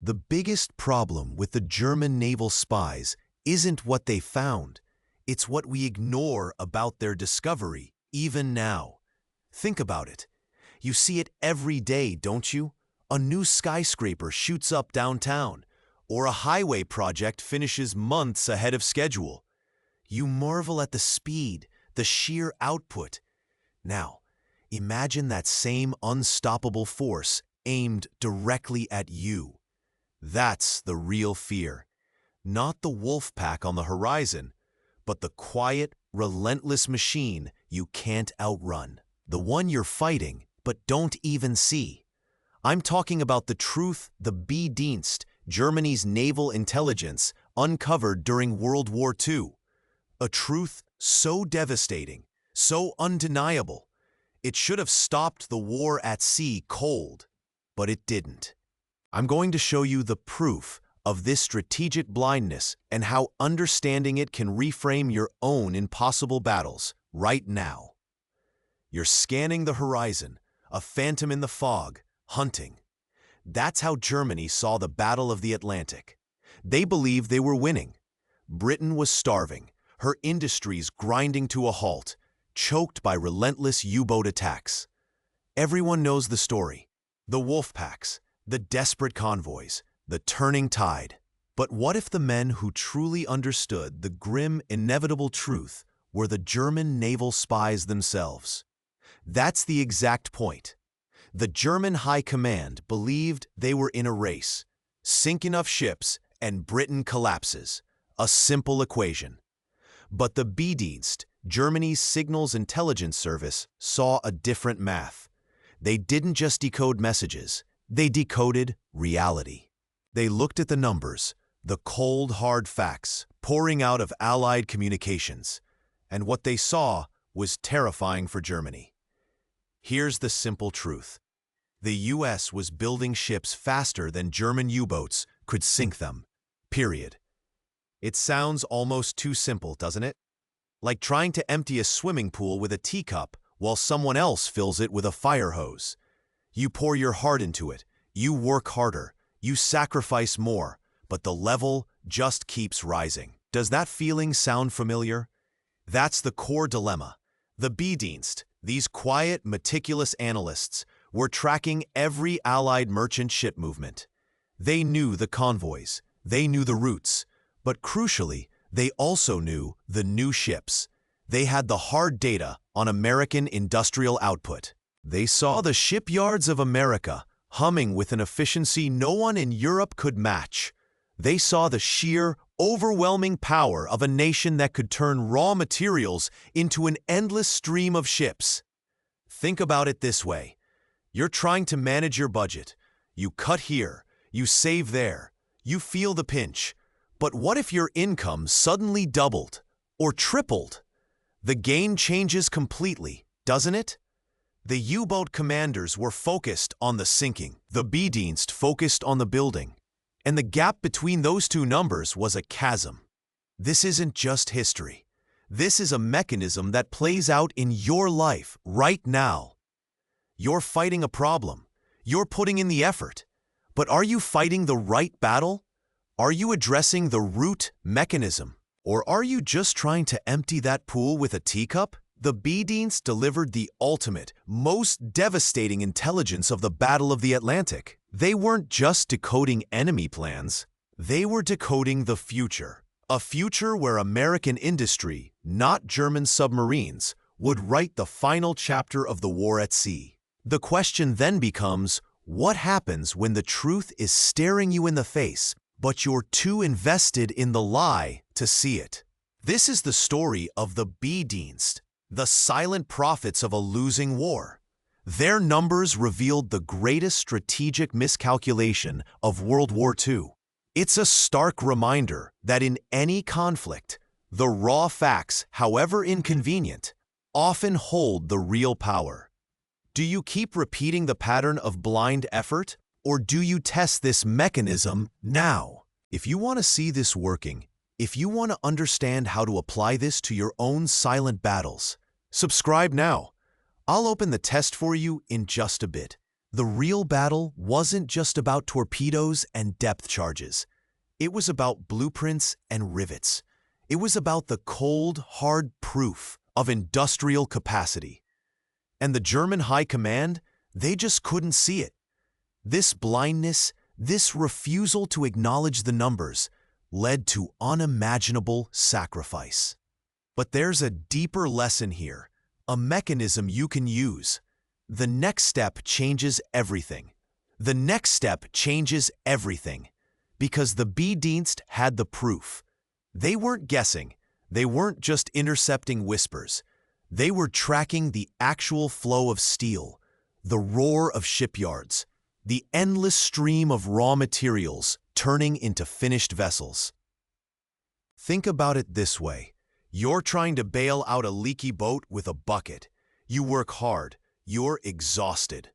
The biggest problem with the German naval spies isn't what they found. It's what we ignore about their discovery, even now. Think about it. You see it every day, don't you? A new skyscraper shoots up downtown, or a highway project finishes months ahead of schedule. You marvel at the speed, the sheer output. Now, imagine that same unstoppable force aimed directly at you. That's the real fear. Not the wolf pack on the horizon, but the quiet, relentless machine you can't outrun. The one you're fighting, but don't even see. I'm talking about the truth the B-Dienst, Germany's naval intelligence, uncovered during World War II. A truth so devastating, so undeniable. It should have stopped the war at sea cold, but it didn't. I'm going to show you the proof of this strategic blindness and how understanding it can reframe your own impossible battles right now. You're scanning the horizon, a phantom in the fog, hunting. That's how Germany saw the Battle of the Atlantic. They believed they were winning. Britain was starving, her industries grinding to a halt, choked by relentless U-boat attacks. Everyone knows the story. The wolf packs, the desperate convoys, the turning tide. But what if the men who truly understood the grim, inevitable truth were the German naval spies themselves? That's the exact point. The German High Command believed they were in a race. Sink enough ships and Britain collapses. A simple equation. But the B-Dienst, Germany's signals intelligence service, saw a different math. They didn't just decode messages. They decoded reality. They looked at the numbers, the cold, hard facts pouring out of Allied communications, and what they saw was terrifying for Germany. Here's the simple truth. The U.S. was building ships faster than German U-boats could sink them. Period. It sounds almost too simple, doesn't it? Like trying to empty a swimming pool with a teacup while someone else fills it with a fire hose. You pour your heart into it, you work harder, you sacrifice more, but the level just keeps rising. Does that feeling sound familiar? That's the core dilemma. The B-Dienst, these quiet, meticulous analysts, were tracking every Allied merchant ship movement. They knew the convoys, they knew the routes, but crucially, they also knew the new ships. They had the hard data on American industrial output. They saw the shipyards of America humming with an efficiency no one in Europe could match. They saw the sheer, overwhelming power of a nation that could turn raw materials into an endless stream of ships. Think about it this way. You're trying to manage your budget. You cut here, you save there, you feel the pinch. But what if your income suddenly doubled or tripled? The game changes completely, doesn't it? The U-boat commanders were focused on the sinking, the B-Dienst focused on the building, and the gap between those two numbers was a chasm. This isn't just history. This is a mechanism that plays out in your life right now. You're fighting a problem. You're putting in the effort. But are you fighting the right battle? Are you addressing the root mechanism? Or are you just trying to empty that pool with a teacup? The B-Dienst delivered the ultimate, most devastating intelligence of the Battle of the Atlantic. They weren't just decoding enemy plans. They were decoding the future. A future where American industry, not German submarines, would write the final chapter of the war at sea. The question then becomes, what happens when the truth is staring you in the face, but you're too invested in the lie to see it? This is the story of the B-Dienst, the silent prophets of a losing war. Their numbers revealed the greatest strategic miscalculation of World War II. It's a stark reminder that in any conflict, the raw facts, however inconvenient, often hold the real power. Do you keep repeating the pattern of blind effort, or do you test this mechanism now? If you want to see this working, if you want to understand how to apply this to your own silent battles, subscribe now. I'll open the test for you in just a bit. The real battle wasn't just about torpedoes and depth charges. It was about blueprints and rivets. It was about the cold, hard proof of industrial capacity. And the German High Command, they just couldn't see it. This blindness, this refusal to acknowledge the numbers, led to unimaginable sacrifice. But there's a deeper lesson here, a mechanism you can use. The next step changes everything. The next step changes everything. Because the B-Dienst had the proof. They weren't guessing. They weren't just intercepting whispers. They were tracking the actual flow of steel, the roar of shipyards, the endless stream of raw materials turning into finished vessels. Think about it this way. You're trying to bail out a leaky boat with a bucket. You work hard. You're exhausted.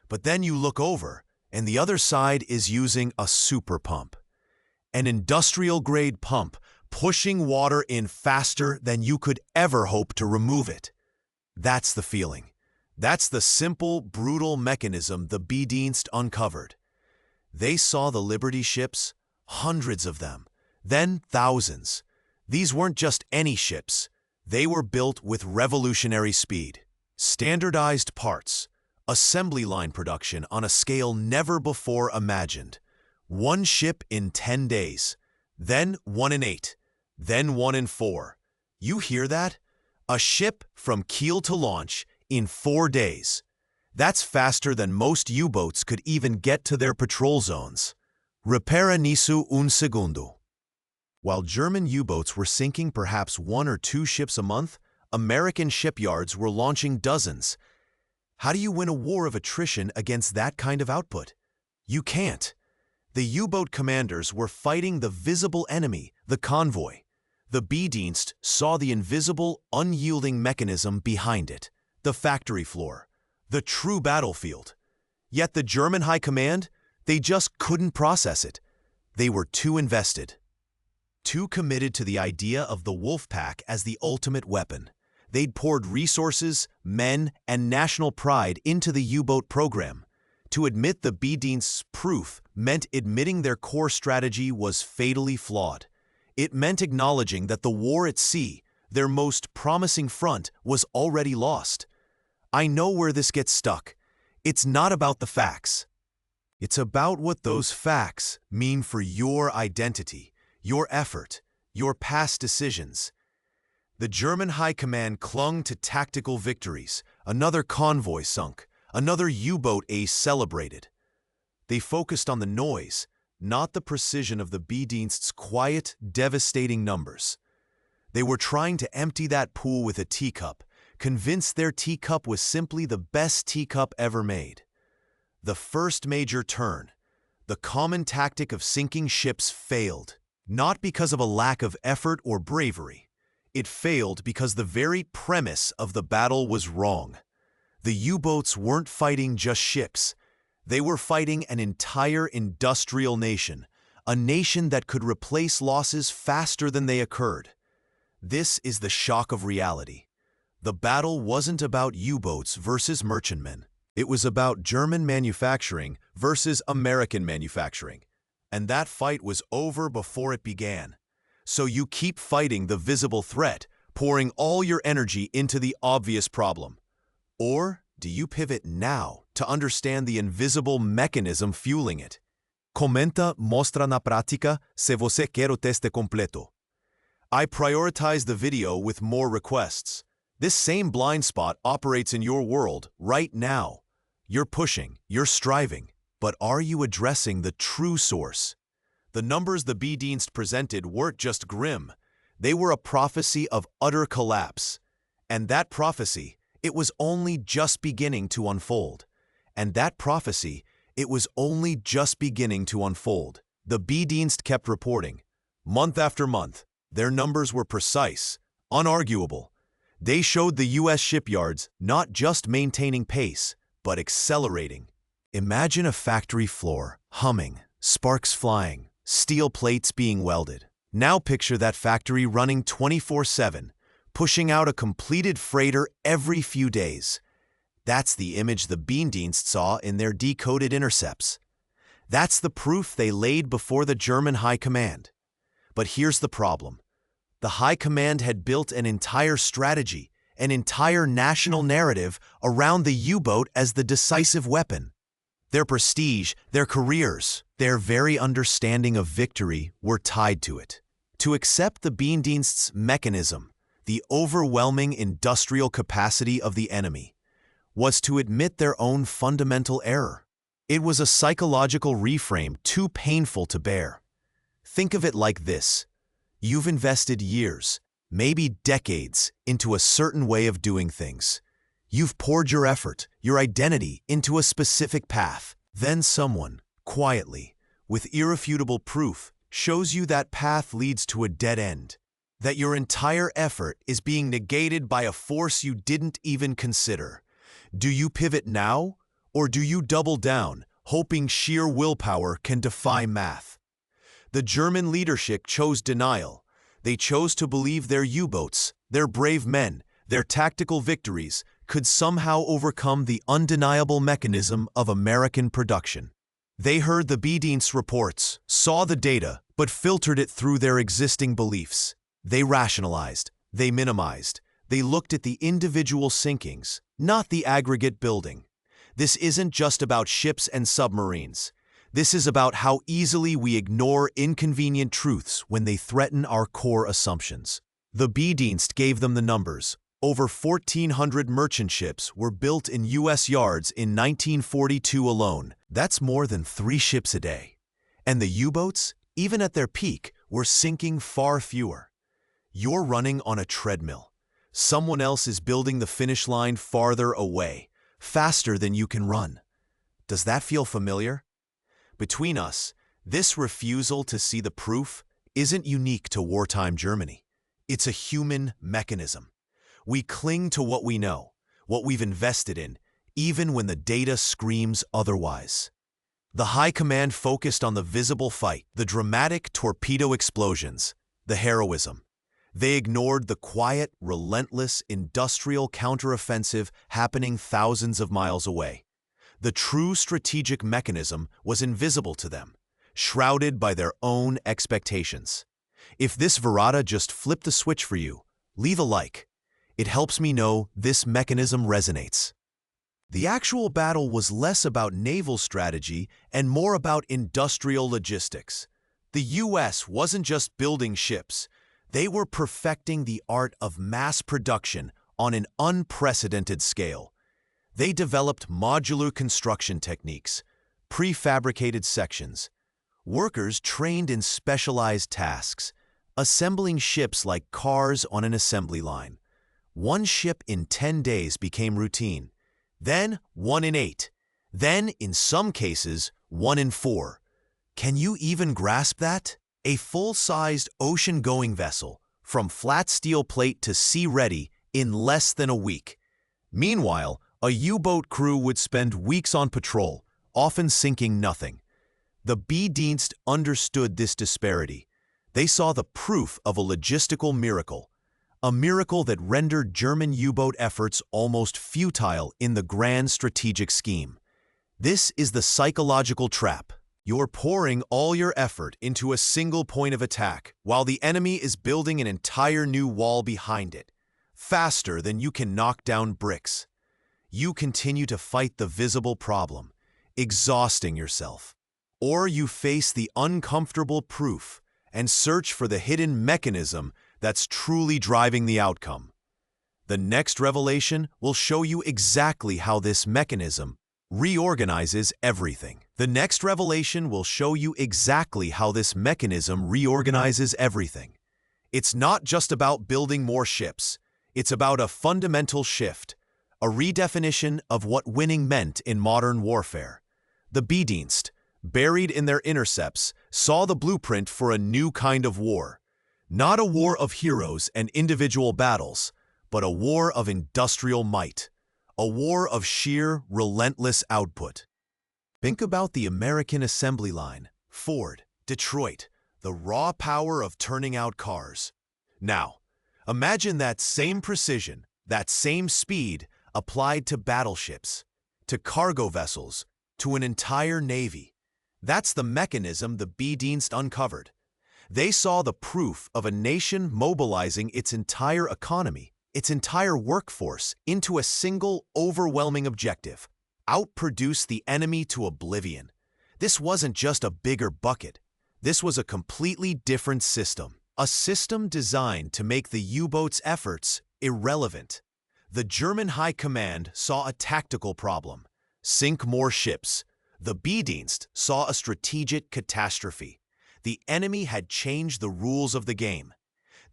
But then you look over, and the other side is using a super pump. An industrial-grade pump pushing water in faster than you could ever hope to remove it. That's the feeling. That's the simple, brutal mechanism the B-Dienst uncovered. They saw the Liberty ships, hundreds of them, then thousands. These weren't just any ships. They were built with revolutionary speed. Standardized parts, assembly line production on a scale never before imagined. One ship in 10 days, then one in 8, then one in 4. You hear that? A ship from keel to launch in 4 days. That's faster than most U-boats could even get to their patrol zones. Repara nisu un segundo. While German U-boats were sinking perhaps 1 or 2 ships a month, American shipyards were launching dozens. How do you win a war of attrition against that kind of output? You can't. The U-boat commanders were fighting the visible enemy, the convoy. The B-Dienst saw the invisible, unyielding mechanism behind it, the factory floor, the true battlefield. Yet the German High Command, they just couldn't process it. They were too invested. Too committed to the idea of the wolf pack as the ultimate weapon. They'd poured resources, men, and national pride into the U-boat program. To admit the B-Dienst's proof meant admitting their core strategy was fatally flawed. It meant acknowledging that the war at sea, their most promising front, was already lost. I know where this gets stuck. It's not about the facts. It's about what those facts mean for your identity, your effort, your past decisions. The German High Command clung to tactical victories. Another convoy sunk. Another U-boat ace celebrated. They focused on the noise, not the precision of the B-Dienst's quiet, devastating numbers. They were trying to empty that pool with a teacup, convinced their teacup was simply the best teacup ever made. The first major turn, the common tactic of sinking ships, failed, not because of a lack of effort or bravery. It failed because the very premise of the battle was wrong. The U-boats weren't fighting just ships. They were fighting an entire industrial nation, a nation that could replace losses faster than they occurred. This is the shock of reality. The battle wasn't about U-boats versus merchantmen. It was about German manufacturing versus American manufacturing. And that fight was over before it began. So you keep fighting the visible threat, pouring all your energy into the obvious problem. Or do you pivot now to understand the invisible mechanism fueling it? Comenta, mostra na prática se você quer o teste completo. I prioritize the video with more requests. This same blind spot operates in your world right now. You're pushing, you're striving, but are you addressing the true source? The numbers the B-Dienst presented weren't just grim. They were a prophecy of utter collapse. And that prophecy, it was only just beginning to unfold. And that prophecy, it was only just beginning to unfold. The B-Dienst kept reporting. Month after month, their numbers were precise, unarguable. They showed the U.S. shipyards not just maintaining pace, but accelerating. Imagine a factory floor, humming, sparks flying, steel plates being welded. Now picture that factory running 24/7, pushing out a completed freighter every few days. That's the image the B-Dienst saw in their decoded intercepts. That's the proof they laid before the German High Command. But here's the problem. The High Command had built an entire strategy, an entire national narrative around the U-boat as the decisive weapon. Their prestige, their careers, their very understanding of victory were tied to it. To accept the B-Dienst's mechanism, the overwhelming industrial capacity of the enemy, was to admit their own fundamental error. It was a psychological reframe too painful to bear. Think of it like this. You've invested years, maybe decades, into a certain way of doing things. You've poured your effort, your identity, into a specific path. Then someone, quietly, with irrefutable proof, shows you that path leads to a dead end, that your entire effort is being negated by a force you didn't even consider. Do you pivot now, or do you double down, hoping sheer willpower can defy math? The German leadership chose denial. They chose to believe their U-boats, their brave men, their tactical victories could somehow overcome the undeniable mechanism of American production. They heard the B-Dienst reports, saw the data, but filtered it through their existing beliefs. They rationalized, they minimized, they looked at the individual sinkings, not the aggregate building. This isn't just about ships and submarines. This is about how easily we ignore inconvenient truths when they threaten our core assumptions. The B-Dienst gave them the numbers. Over 1,400 merchant ships were built in U.S. yards in 1942 alone. That's more than 3 ships a day. And the U-boats, even at their peak, were sinking far fewer. You're running on a treadmill. Someone else is building the finish line farther away, faster than you can run. Does that feel familiar? Between us, this refusal to see the proof isn't unique to wartime Germany. It's a human mechanism. We cling to what we know, what we've invested in, even when the data screams otherwise. The High Command focused on the visible fight, the dramatic torpedo explosions, the heroism. They ignored the quiet, relentless, industrial counteroffensive happening thousands of miles away. The true strategic mechanism was invisible to them, shrouded by their own expectations. If this Verada just flipped the switch for you, leave a like. It helps me know this mechanism resonates. The actual battle was less about naval strategy and more about industrial logistics. The U.S. wasn't just building ships. They were perfecting the art of mass production on an unprecedented scale. They developed modular construction techniques, prefabricated sections, workers trained in specialized tasks, assembling ships like cars on an assembly line. One ship in 10 days became routine, then 1 in 8, then, in some cases, 1 in 4. Can you even grasp that? A full-sized ocean-going vessel, from flat steel plate to sea-ready, in less than a week. Meanwhile, a U-boat crew would spend weeks on patrol, often sinking nothing. The B-Dienst understood this disparity. They saw the proof of a logistical miracle, a miracle that rendered German U-boat efforts almost futile in the grand strategic scheme. This is the psychological trap. You're pouring all your effort into a single point of attack, while the enemy is building an entire new wall behind it, faster than you can knock down bricks. You continue to fight the visible problem, exhausting yourself. Or you face the uncomfortable proof and search for the hidden mechanism that's truly driving the outcome. The next revelation will show you exactly how this mechanism reorganizes everything. The next revelation will show you exactly how this mechanism reorganizes everything. It's not just about building more ships. It's about a fundamental shift, a redefinition of what winning meant in modern warfare. The B-Dienst, buried in their intercepts, saw the blueprint for a new kind of war. Not a war of heroes and individual battles, but a war of industrial might. A war of sheer, relentless output. Think about the American assembly line, Ford, Detroit, the raw power of turning out cars. Now, imagine that same precision, that same speed, applied to battleships, to cargo vessels, to an entire navy. That's the mechanism the B-Dienst uncovered. They saw the proof of a nation mobilizing its entire economy, its entire workforce, into a single, overwhelming objective: outproduce the enemy to oblivion. This wasn't just a bigger bucket. This was a completely different system. A system designed to make the U-boat's efforts irrelevant. The German High Command saw a tactical problem: sink more ships. The B-Dienst saw a strategic catastrophe. The enemy had changed the rules of the game.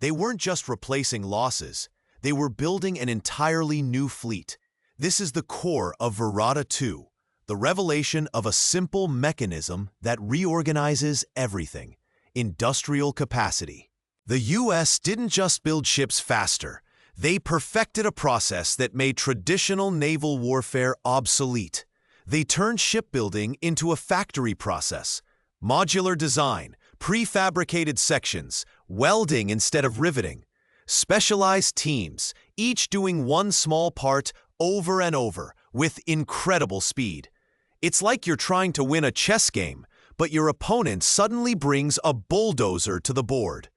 They weren't just replacing losses. They were building an entirely new fleet. This is the core of Verrata 2, the revelation of a simple mechanism that reorganizes everything: industrial capacity. The U.S. didn't just build ships faster. They perfected a process that made traditional naval warfare obsolete. They turned shipbuilding into a factory process: modular design, prefabricated sections, welding instead of riveting, specialized teams, each doing one small part over and over with incredible speed. It's like you're trying to win a chess game, but your opponent suddenly brings a bulldozer to the board.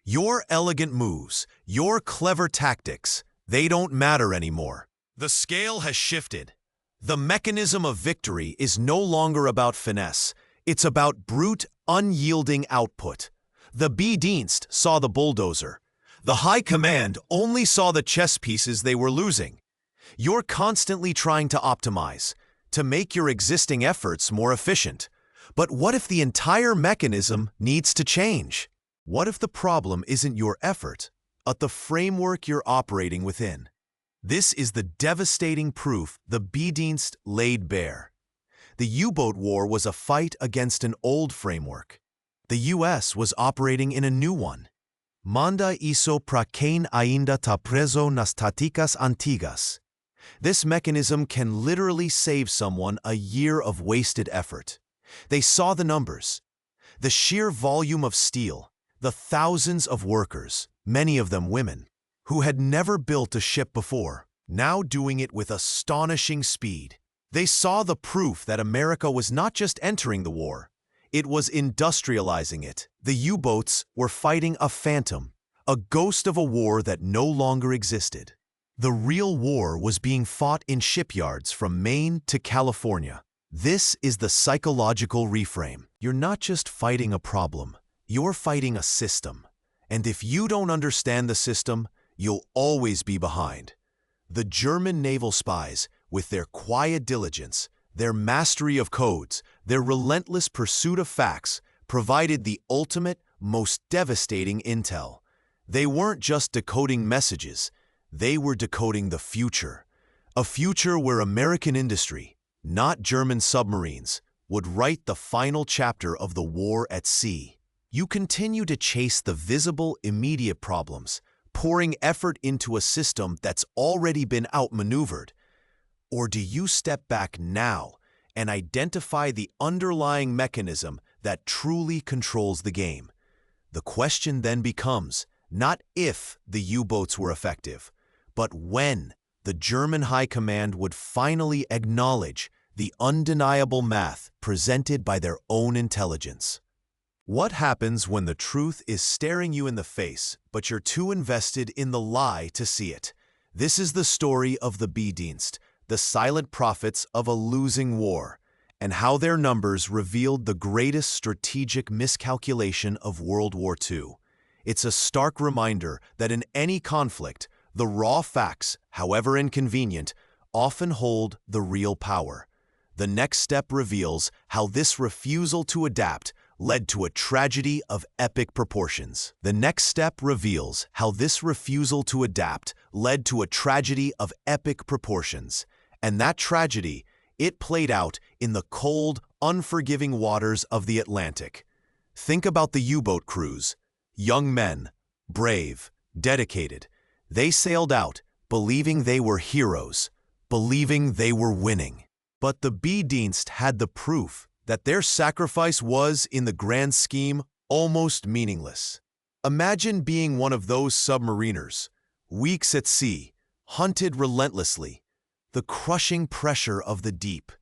Your elegant moves, your clever tactics, they don't matter anymore. The scale has shifted. The mechanism of victory is no longer about finesse. It's about brute, unyielding output. The B-Dienst saw the bulldozer. The High Command only saw the chess pieces they were losing. You're constantly trying to optimize, to make your existing efforts more efficient. But what if the entire mechanism needs to change? What if the problem isn't your effort, but the framework you're operating within? This is the devastating proof the B-Dienst laid bare. The U-boat war was a fight against an old framework. The U.S. was operating in a new one. Manda iso pra quem ainda tá preso nas táticas antigas. This mechanism can literally save someone a year of wasted effort. They saw the numbers, the sheer volume of steel, the thousands of workers, many of them women, who had never built a ship before, now doing it with astonishing speed. They saw the proof that America was not just entering the war, it was industrializing it. The U-boats were fighting a phantom, a ghost of a war that no longer existed. The real war was being fought in shipyards from Maine to California. This is the psychological reframe. You're not just fighting a problem, you're fighting a system. And if you don't understand the system, you'll always be behind. The German naval spies, with their quiet diligence, their mastery of codes, their relentless pursuit of facts, provided the ultimate, most devastating intel. They weren't just decoding messages, they were decoding the future. A future where American industry, not German submarines, would write the final chapter of the war at sea. You continue to chase the visible, immediate problems, pouring effort into a system that's already been outmaneuvered. Or do you step back now and identify the underlying mechanism that truly controls the game? The question then becomes not if the U-boats were effective, but when the German High Command would finally acknowledge the undeniable math presented by their own intelligence. What happens when the truth is staring you in the face, but you're too invested in the lie to see it? This is the story of the B-Dienst, the silent prophets of a losing war, and how their numbers revealed the greatest strategic miscalculation of World War II. It's a stark reminder that in any conflict, the raw facts, however inconvenient, often hold the real power. The next step reveals how this refusal to adapt led to a tragedy of epic proportions. The next step reveals how this refusal to adapt led to a tragedy of epic proportions. And that tragedy, it played out in the cold, unforgiving waters of the Atlantic. Think about the U-boat crews. Young men, brave, dedicated. They sailed out, believing they were heroes, believing they were winning. But the B-Dienst had the proof that their sacrifice was, in the grand scheme, almost meaningless. Imagine being one of those submariners, weeks at sea, hunted relentlessly, The crushing pressure of the deep.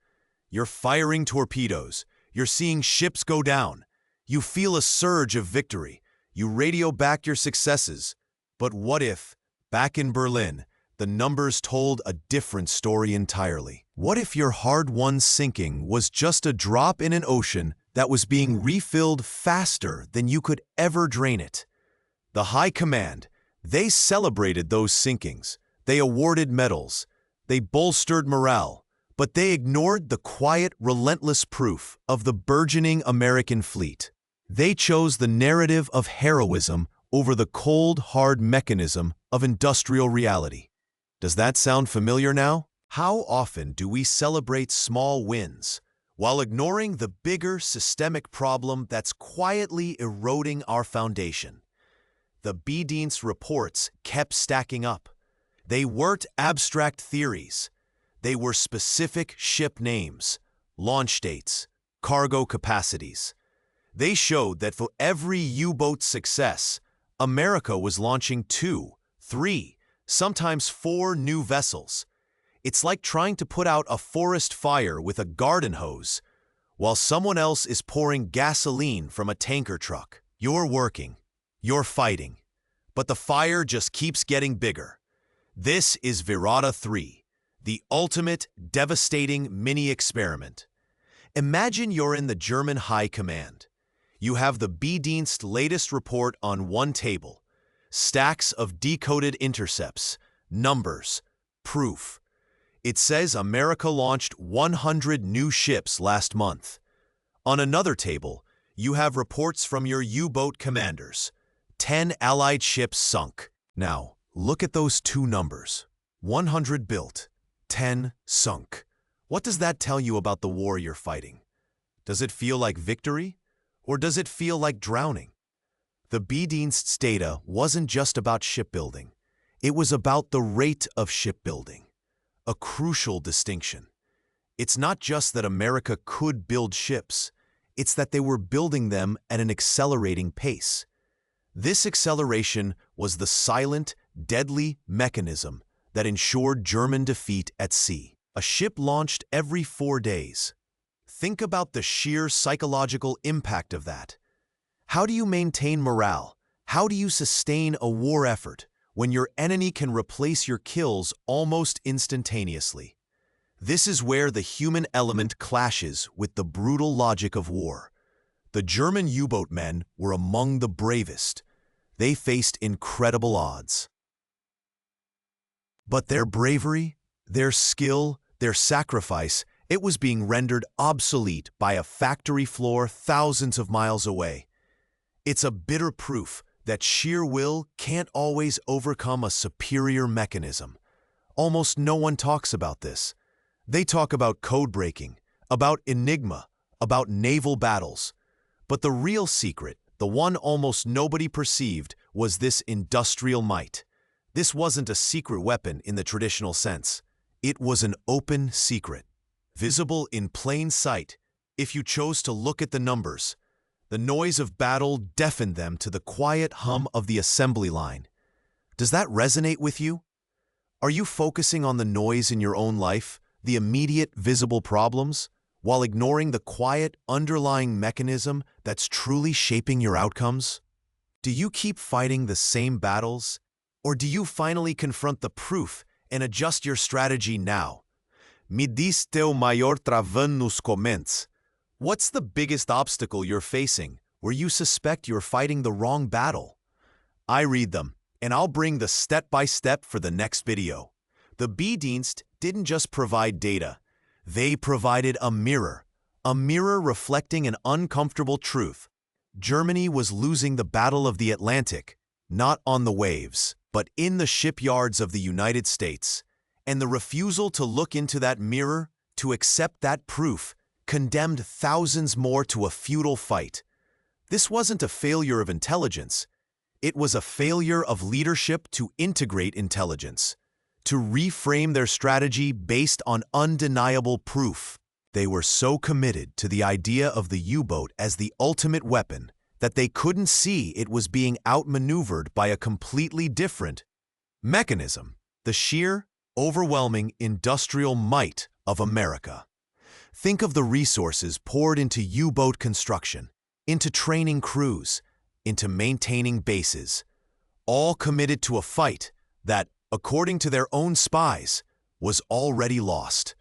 You're firing torpedoes. You're seeing ships go down. You feel a surge of victory. You radio back your successes. But what if, back in Berlin, the numbers told a different story entirely? What if your hard-won sinking was just a drop in an ocean that was being refilled faster than you could ever drain it? The High Command, they celebrated those sinkings. They awarded medals. They bolstered morale. But they ignored the quiet, relentless proof of the burgeoning American fleet. They chose the narrative of heroism over the cold, hard mechanism of industrial reality. Does that sound familiar now? How often do we celebrate small wins while ignoring the bigger systemic problem that's quietly eroding our foundation? The B-Dienst reports kept stacking up. They weren't abstract theories. They were specific ship names, launch dates, cargo capacities. They showed that for every U-boat success, America was launching 2, 3, sometimes 4 new vessels. It's like trying to put out a forest fire with a garden hose, while someone else is pouring gasoline from a tanker truck. You're working, you're fighting, but the fire just keeps getting bigger. This is Virata 3, the ultimate devastating mini-experiment. Imagine you're in the German High Command. You have the B-Dienst latest report on one table, stacks of decoded intercepts, numbers, proof. It says America launched 100 new ships last month. On another table, you have reports from your U-boat commanders. 10 Allied ships sunk. Now, look at those two numbers. 100 built, 10 sunk. What does that tell you about the war you're fighting? Does it feel like victory? Or does it feel like drowning? The B-Dienst's data wasn't just about shipbuilding. It was about the rate of shipbuilding. A crucial distinction. It's not just that America could build ships. It's that they were building them at an accelerating pace. This acceleration was the silent, deadly mechanism that ensured German defeat at sea. A ship launched every 4 days. Think about the sheer psychological impact of that. How do you maintain morale? How do you sustain a war effort when your enemy can replace your kills almost instantaneously? This is where the human element clashes with the brutal logic of war. The German U-boat men were among the bravest. They faced incredible odds. But their bravery, their skill, their sacrifice, it was being rendered obsolete by a factory floor thousands of miles away. It's a bitter proof that sheer will can't always overcome a superior mechanism. Almost no one talks about this. They talk about code breaking, about enigma, about naval battles. But the real secret, the one almost nobody perceived, was this industrial might. This wasn't a secret weapon in the traditional sense. It was an open secret, visible in plain sight if you chose to look at the numbers. The noise of battle deafened them to the quiet hum of the assembly line. Does that resonate with you? Are you focusing on the noise in your own life, the immediate visible problems, while ignoring the quiet underlying mechanism that's truly shaping your outcomes? Do you keep fighting the same battles, or do you finally confront the proof and adjust your strategy now? Me diz teu maior travão nos comments. What's the biggest obstacle you're facing where you suspect you're fighting the wrong battle? I read them, and I'll bring the step-by-step for the next video. The B-Dienst didn't just provide data. They provided a mirror reflecting an uncomfortable truth. Germany was losing the Battle of the Atlantic, not on the waves, but in the shipyards of the United States. And the refusal to look into that mirror, to accept that proof, condemned thousands more to a futile fight. This wasn't a failure of intelligence. It was a failure of leadership to integrate intelligence, to reframe their strategy based on undeniable proof. They were so committed to the idea of the U-boat as the ultimate weapon that they couldn't see it was being outmaneuvered by a completely different mechanism. The sheer overwhelming industrial might of America. Think of the resources poured into U-boat construction, into training crews, into maintaining bases, all committed to a fight that, according to their own spies, was already lost.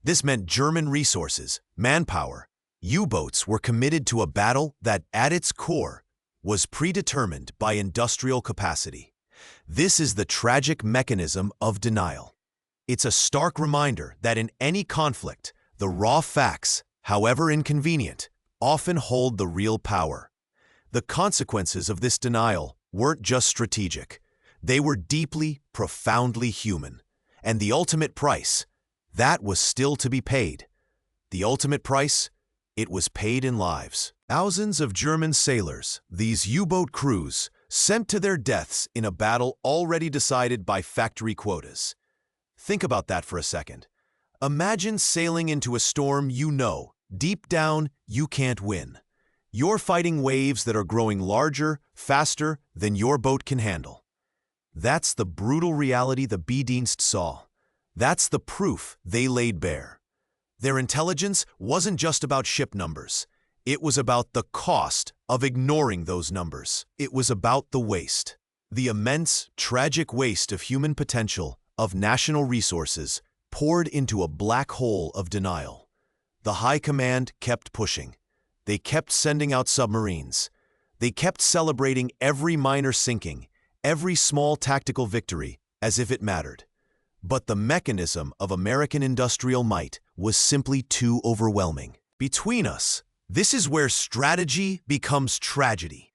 This meant German resources, manpower, U-boats were committed to a battle that, at its core, was predetermined by industrial capacity. This is the tragic mechanism of denial. It's a stark reminder that in any conflict, the raw facts, however inconvenient, often hold the real power. The consequences of this denial weren't just strategic. They were deeply, profoundly human. And the ultimate price, that was still to be paid. The ultimate price, it was paid in lives. Thousands of German sailors, these U-boat crews, sent to their deaths in a battle already decided by factory quotas. Think about that for a second. Imagine sailing into a storm you know, deep down, you can't win. You're fighting waves that are growing larger, faster than your boat can handle. That's the brutal reality the B-Dienst saw. That's the proof they laid bare. Their intelligence wasn't just about ship numbers. It was about the cost of ignoring those numbers. It was about the waste. The immense, tragic waste of human potential, of national resources, poured into a black hole of denial. The High Command kept pushing. They kept sending out submarines. They kept celebrating every minor sinking, every small tactical victory, as if it mattered. But the mechanism of American industrial might was simply too overwhelming. Between us, this is where strategy becomes tragedy.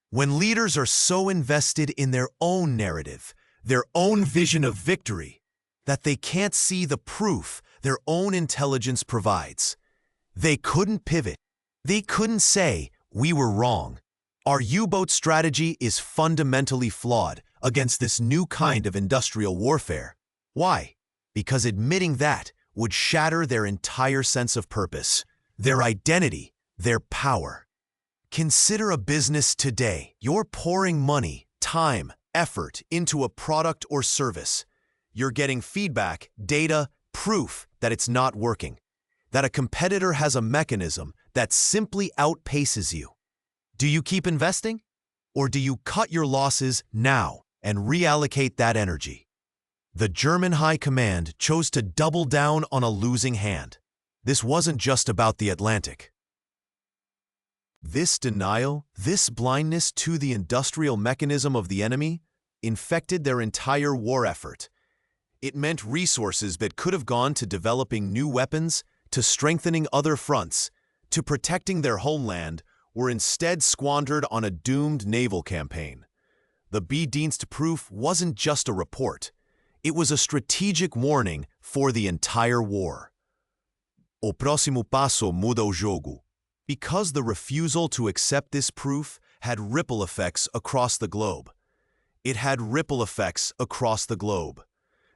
When leaders are so invested in their own narrative, their own vision of victory, that they can't see the proof their own intelligence provides. They couldn't pivot. They couldn't say, "We were wrong. Our U-boat strategy is fundamentally flawed against this new kind of industrial warfare." Why? Because admitting that would shatter their entire sense of purpose, their identity, their power. Consider a business today. You're pouring money, time, effort into a product or service. You're getting feedback, data, proof that it's not working, that a competitor has a mechanism that simply outpaces you. Do you keep investing? Or do you cut your losses now and reallocate that energy? The German High Command chose to double down on a losing hand. This wasn't just about the Atlantic. This denial, this blindness to the industrial mechanism of the enemy, infected their entire war effort. It meant resources that could have gone to developing new weapons, to strengthening other fronts, to protecting their homeland, were instead squandered on a doomed naval campaign. The B-Dienst proof wasn't just a report. It was a strategic warning for the entire war. O próximo passo muda o jogo. Because the refusal to accept this proof had ripple effects across the globe. It had ripple effects across the globe.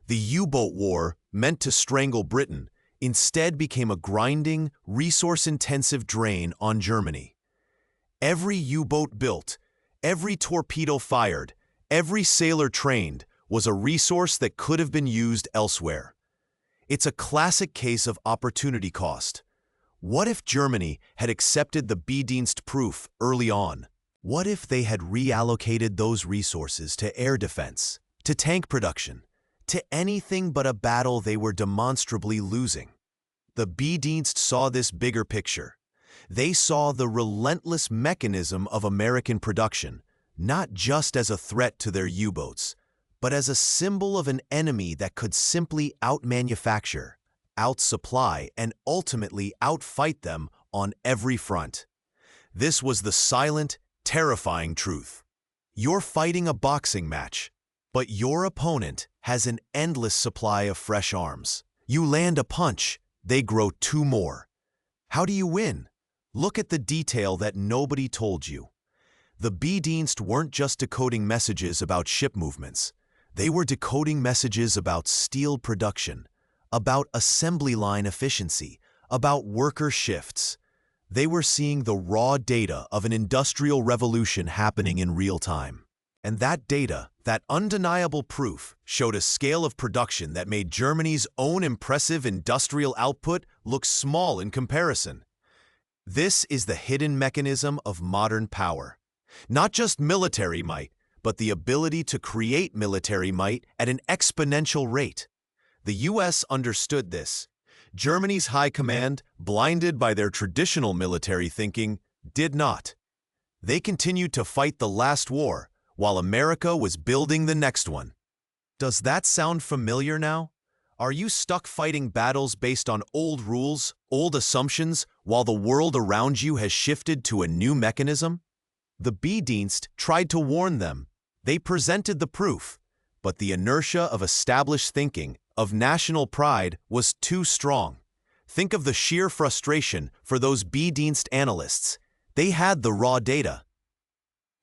The U-boat war, meant to strangle Britain, instead became a grinding, resource-intensive drain on Germany. Every U-boat built, every torpedo fired, every sailor trained was a resource that could have been used elsewhere. It's a classic case of opportunity cost. What if Germany had accepted the B-Dienst proof early on? What if they had reallocated those resources to air defense, to tank production, to anything but a battle they were demonstrably losing? The B-Dienst saw this bigger picture. They saw the relentless mechanism of American production, not just as a threat to their U-boats, but as a symbol of an enemy that could simply outmanufacture, outsupply, and ultimately outfight them on every front. This was the silent, terrifying truth. You're fighting a boxing match, but your opponent has an endless supply of fresh arms. You land a punch, they grow two more. How do you win? Look at the detail that nobody told you. The B-Dienst weren't just decoding messages about ship movements. They were decoding messages about steel production, about assembly line efficiency, about worker shifts. They were seeing the raw data of an industrial revolution happening in real time. And that data, That undeniable proof showed a scale of production that made Germany's own impressive industrial output look small in comparison. This is the hidden mechanism of modern power. Not just military might, but the ability to create military might at an exponential rate. The U.S. understood this. Germany's high command, blinded by their traditional military thinking, did not. They continued to fight the last war, while America was building the next one. Does that sound familiar now? Are you stuck fighting battles based on old rules, old assumptions, while the world around you has shifted to a new mechanism? The B-Dienst tried to warn them. They presented the proof, but the inertia of established thinking, of national pride, was too strong. Think of the sheer frustration for those B-Dienst analysts. They had the raw data.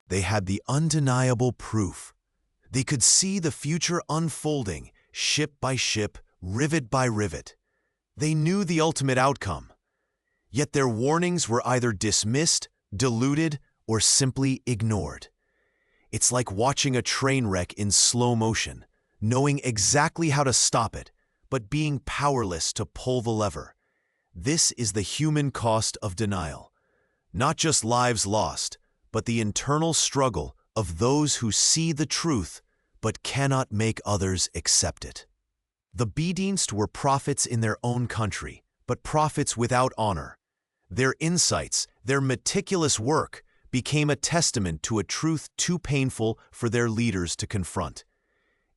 They had the undeniable proof. They could see the future unfolding, ship by ship, rivet by rivet. They knew the ultimate outcome. Yet their warnings were either dismissed, diluted, or simply ignored. It's like watching a train wreck in slow motion, knowing exactly how to stop it, but being powerless to pull the lever. This is the human cost of denial. Not just lives lost, but the internal struggle of those who see the truth but cannot make others accept it. The B-Dienst were prophets in their own country, but prophets without honor. Their insights, their meticulous work, became a testament to a truth too painful for their leaders to confront.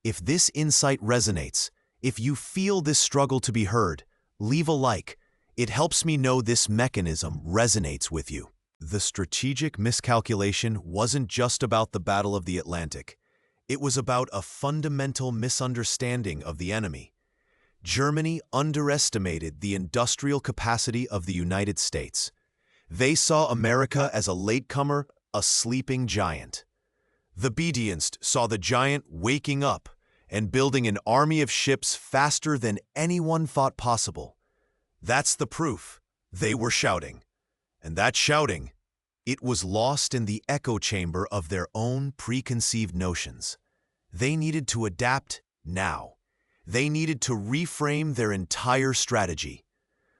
If this insight resonates, if you feel this struggle to be heard, leave a like. It helps me know this mechanism resonates with you. The strategic miscalculation wasn't just about the Battle of the Atlantic. It was about a fundamental misunderstanding of the enemy. Germany underestimated the industrial capacity of the United States. They saw America as a latecomer, a sleeping giant. The B-Dienst saw the giant waking up and building an army of ships faster than anyone thought possible. That's the proof. They were shouting. And that shouting, it was lost in the echo chamber of their own preconceived notions. They needed to adapt now. They needed to reframe their entire strategy.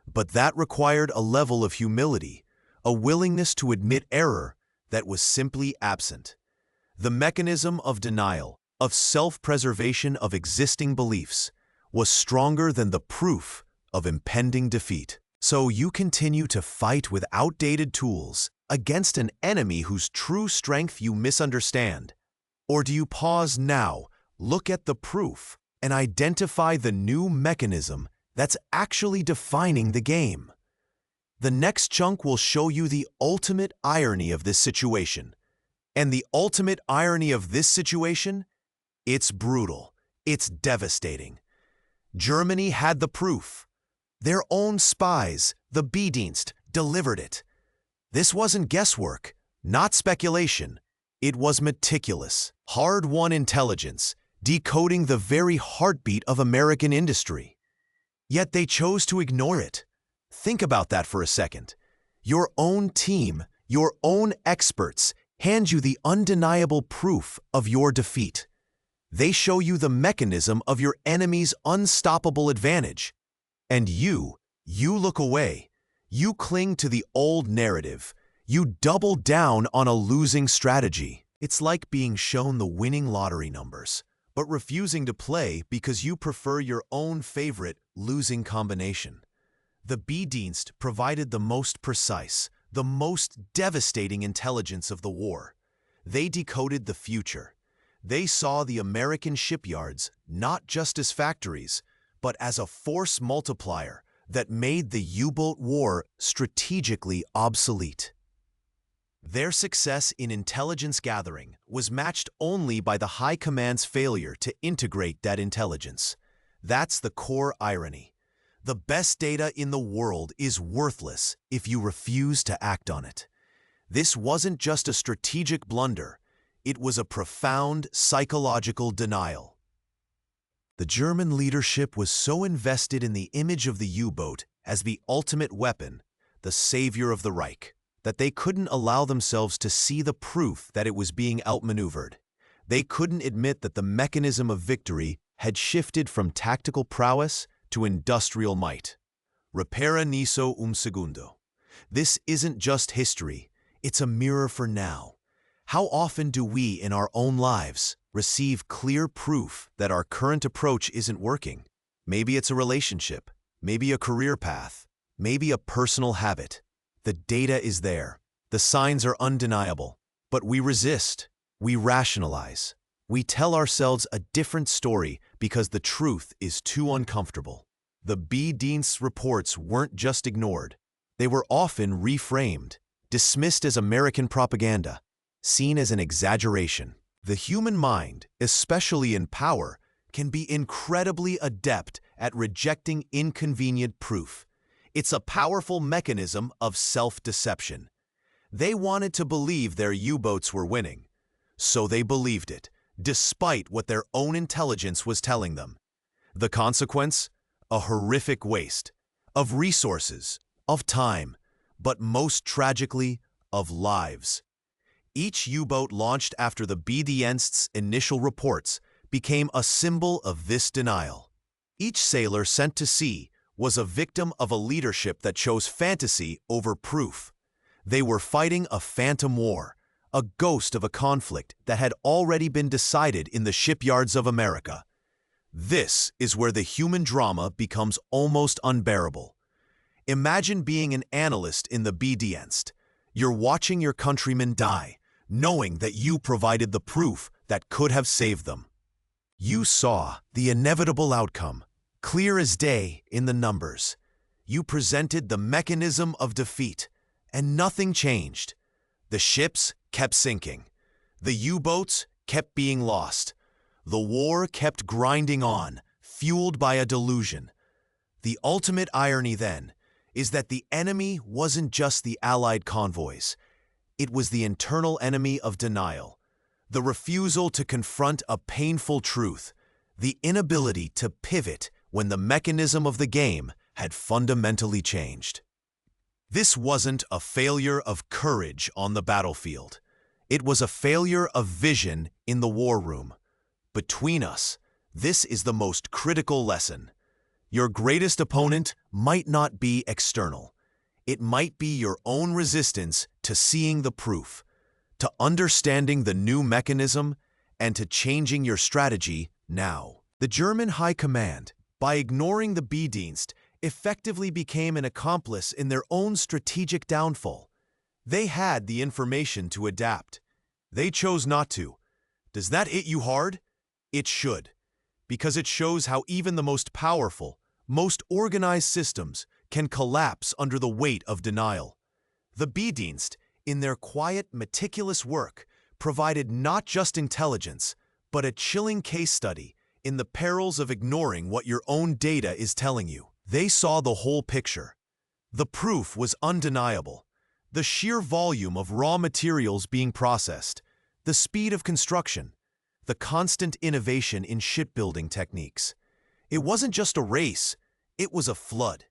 But that required a level of humility, a willingness to admit error that was simply absent. The mechanism of denial, of self-preservation of existing beliefs, was stronger than the proof of impending defeat. So you continue to fight with outdated tools against an enemy whose true strength you misunderstand? Or do you pause now, look at the proof, and identify the new mechanism that's actually defining the game? The next chunk will show you the ultimate irony of this situation. And the ultimate irony of this situation? It's brutal. It's devastating. Germany had the proof. Their own spies, the B-Dienst, delivered it. This wasn't guesswork, not speculation. It was meticulous, hard-won intelligence, decoding the very heartbeat of American industry. Yet they chose to ignore it. Think about that for a second. Your own team, your own experts, hand you the undeniable proof of your defeat. They show you the mechanism of your enemy's unstoppable advantage. And you look away. You cling to the old narrative. You double down on a losing strategy. It's like being shown the winning lottery numbers, but refusing to play because you prefer your own favorite losing combination. The B-Dienst provided the most precise, the most devastating intelligence of the war. They decoded the future. They saw the American shipyards not just as factories, but as a force multiplier that made the U-boat war strategically obsolete. Their success in intelligence gathering was matched only by the High Command's failure to integrate that intelligence. That's the core irony. The best data in the world is worthless if you refuse to act on it. This wasn't just a strategic blunder. It was a profound psychological denial. The German leadership was so invested in the image of the U-boat as the ultimate weapon, the savior of the Reich, that they couldn't allow themselves to see the proof that it was being outmaneuvered. They couldn't admit that the mechanism of victory had shifted from tactical prowess to industrial might. Repara niso segundo. This isn't just history, it's a mirror for now. How often do we, in our own lives, receive clear proof that our current approach isn't working? Maybe it's a relationship, maybe a career path, maybe a personal habit. The data is there, the signs are undeniable, but we resist, we rationalize. We tell ourselves a different story because the truth is too uncomfortable. The B-Dienst's reports weren't just ignored. They were often reframed, dismissed as American propaganda, seen as an exaggeration. The human mind, especially in power, can be incredibly adept at rejecting inconvenient proof. It's a powerful mechanism of self-deception. They wanted to believe their U-boats were winning, so they believed it, despite what their own intelligence was telling them. The consequence? A horrific waste of resources, of time, but most tragically, of lives. Each U-boat launched after the B-Dienst's initial reports became a symbol of this denial. Each sailor sent to sea was a victim of a leadership that chose fantasy over proof. They were fighting a phantom war, a ghost of a conflict that had already been decided in the shipyards of America. This is where the human drama becomes almost unbearable. Imagine being an analyst in the B-Dienst. You're watching your countrymen die, knowing that you provided the proof that could have saved them. You saw the inevitable outcome, clear as day in the numbers. You presented the mechanism of defeat, and nothing changed. The ships kept sinking. The U-boats kept being lost. The war kept grinding on, fueled by a delusion. The ultimate irony, then, is that the enemy wasn't just the Allied convoys. It was the internal enemy of denial, the refusal to confront a painful truth, the inability to pivot when the mechanism of the game had fundamentally changed. This wasn't a failure of courage on the battlefield. It was a failure of vision in the war room. Between us, this is the most critical lesson. Your greatest opponent might not be external. It might be your own resistance to seeing the proof, to understanding the new mechanism, and to changing your strategy now. The German High Command, by ignoring the B-Dienst, effectively became an accomplice in their own strategic downfall. They had the information to adapt. They chose not to. Does that hit you hard? It should, because it shows how even the most powerful, most organized systems can collapse under the weight of denial. The B-Dienst, in their quiet, meticulous work, provided not just intelligence, but a chilling case study in the perils of ignoring what your own data is telling you. They saw the whole picture. The proof was undeniable. The sheer volume of raw materials being processed, the speed of construction, the constant innovation in shipbuilding techniques. It wasn't just a race, it was a flood.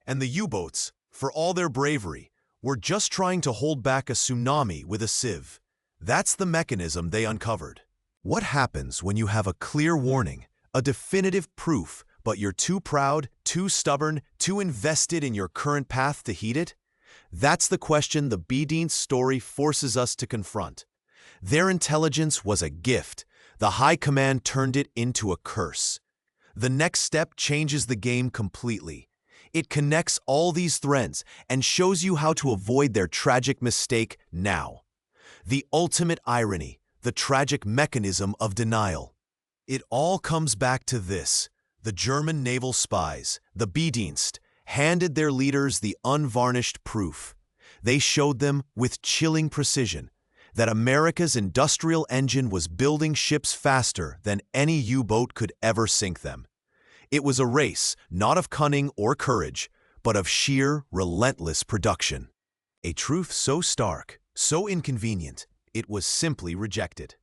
And the U-boats, for all their bravery, were just trying to hold back a tsunami with a sieve. That's the mechanism they uncovered. What happens when you have a clear warning, a definitive proof, but you're too proud, too stubborn, too invested in your current path to heed it? That's the question the B-Dienst story forces us to confront. Their intelligence was a gift. The High Command turned it into a curse. The next step changes the game completely. It connects all these threads and shows you how to avoid their tragic mistake now. The ultimate irony, the tragic mechanism of denial. It all comes back to this. The German naval spies, the B-Dienst, handed their leaders the unvarnished proof. They showed them with chilling precision that America's industrial engine was building ships faster than any U-boat could ever sink them. It was a race, not of cunning or courage, but of sheer, relentless production. A truth so stark, so inconvenient, it was simply rejected.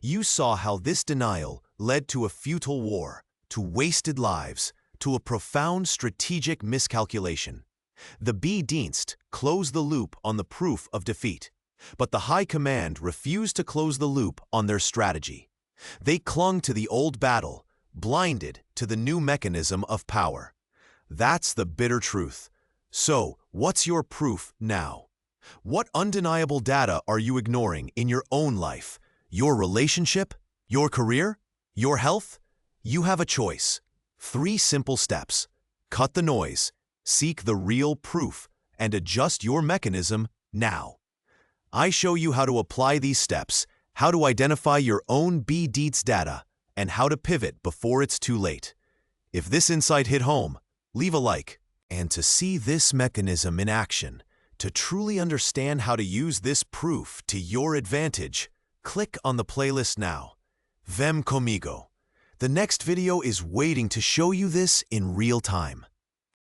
You saw how this denial led to a futile war, to wasted lives, to a profound strategic miscalculation. The B-Dienst closed the loop on the proof of defeat. But the high command refused to close the loop on their strategy. They clung to the old battle, blinded to the new mechanism of power. That's the bitter truth. So, what's your proof now? What undeniable data are you ignoring in your own life? Your relationship? Your career? Your health? You have a choice. 3 simple steps. Cut the noise, seek the real proof, and adjust your mechanism now. I show you how to apply these steps, how to identify your own B-Dienst data, and how to pivot before it's too late. If this insight hit home, leave a like. And to see this mechanism in action, to truly understand how to use this proof to your advantage, click on the playlist now. Vem comigo. The next video is waiting to show you this in real time.